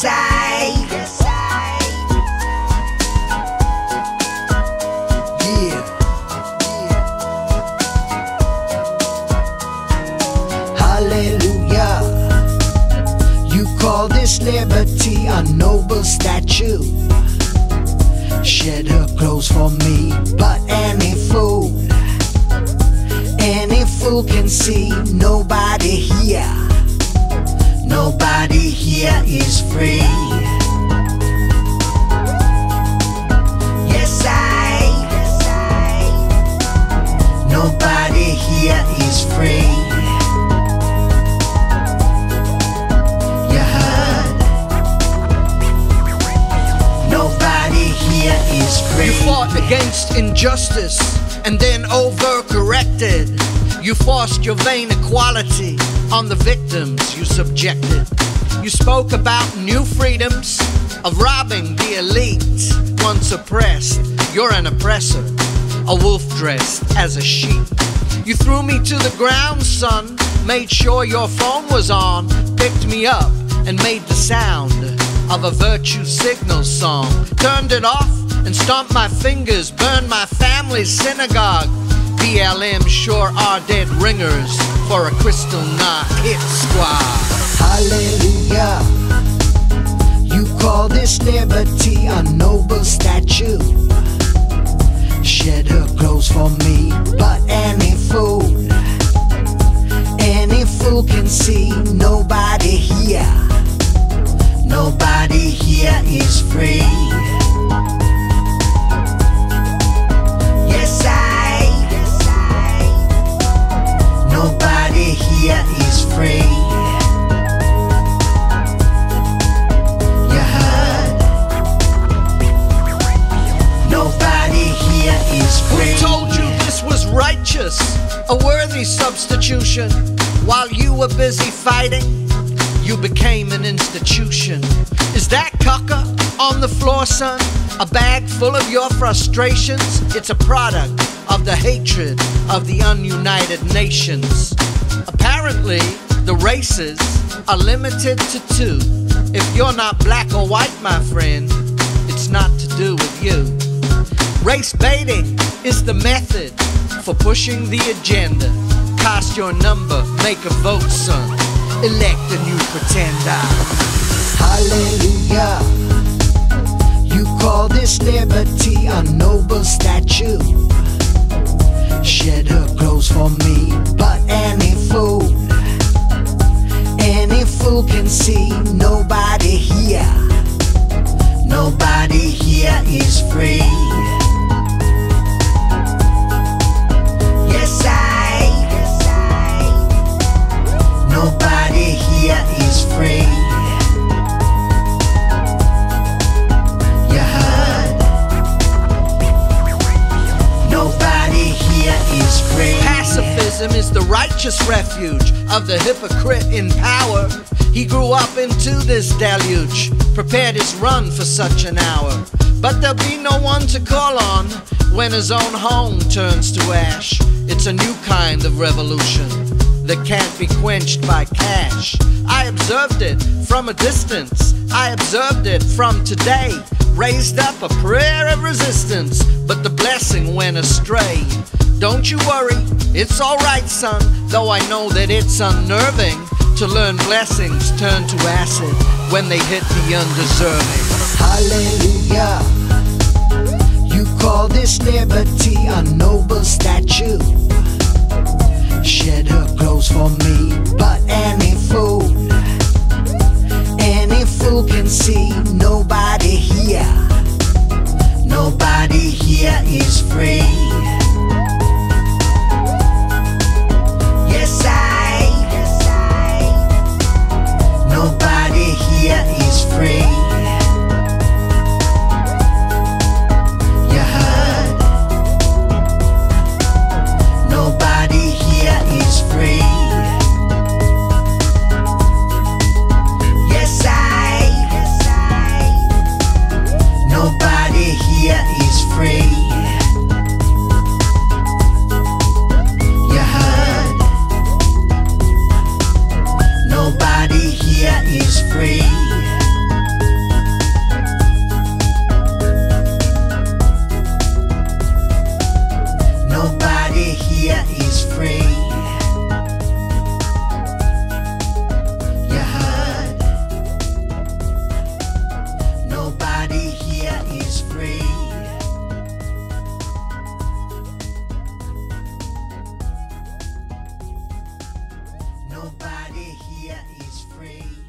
Yes, I. Yeah. Hallelujah. You call this liberty a noble statue. Shed her clothes for me, but any fool can see nobody here is free. Yes, nobody here is free. You heard? Nobody here is free. You fought against injustice and then overcorrected. You forced your vain equality on the victims you subjected. You spoke about new freedoms of robbing the elite. Once oppressed, you're an oppressor, a wolf dressed as a sheep. You threw me to the ground, son, made sure your phone was on, picked me up and made the sound of a virtue signal song. Turned it off and stomped my fingers, burned my family's synagogue. BLM sure are dead ringers for a crystal knot hit squad. Hallelujah. You call this liberty a noble statue. Shed her clothes for me, but any fool can see nobody here is free. Yes, nobody here is free. You heard? Nobody here is free. Who told you this was righteous, a worthy substitution? While you were busy fighting, you became an institution. Is that caca on the floor, son? A bag full of your frustrations? It's a product of the hatred of the ununited nations. Apparently, the races are limited to two. If you're not black or white, my friend, it's not to do with you. Race baiting is the method for pushing the agenda. Cast your number, make a vote, son. Elect a new pretender. Hallelujah. You call this liberty a noble statue. Shed her clothes for me, but any fool can see nobody here is free. Yes, nobody here is free. You heard? Nobody here is free. Pacifism is the righteous refuge of the hypocrite in power. He grew up into this deluge, prepared his run for such an hour. But there'll be no one to call on when his own home turns to ash. It's a new kind of revolution that can't be quenched by cash. I observed it from a distance, I observed it from today. Raised up a prayer of resistance, but the blessing went astray. Don't you worry, it's alright, son, though I know that it's unnerving to learn blessings turn to acid when they hit the undeserving. Hallelujah. You call this liberty a noble statue. Shed her clothes for me, but any fool can see nobody here is free. Yes, nobody here is free. You heard? Nobody here is free. Yes, nobody here is free. Nobody here is free.